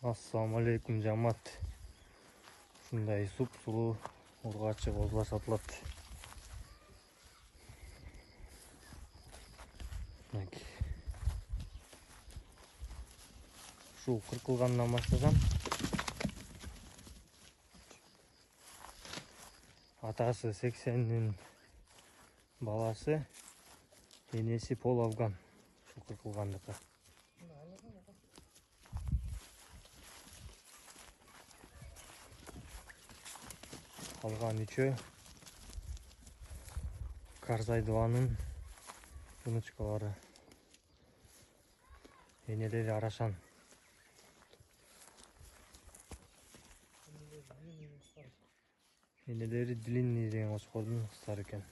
Assalamu alaikum жамаат. Ушундай суп-сулуу ургачы козулар сатылат. Ушул кыркылгандан баштасам атасы 80'nin баласы, энеси пол афган. Ушул кыркылгандыкы. Калган үчөө Карзайдыбанын внучкалары. Энелери Арашан. Энелери длинный деген кочкордун кыздары экен.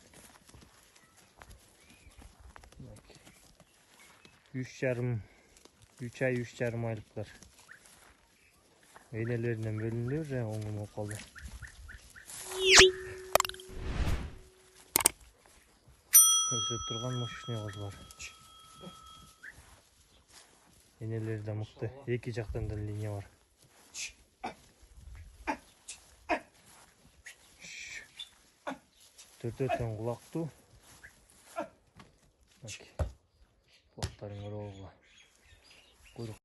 3 ай 3,5 айлыктар. Энелеринен бөлүндү, же оңгом болуп калды. Өсөп турган мощный козулар. Энелери да мыкты. Эки жактан да линия бар. Төртөтөн кулактуу. Кулактарын көрөбүз.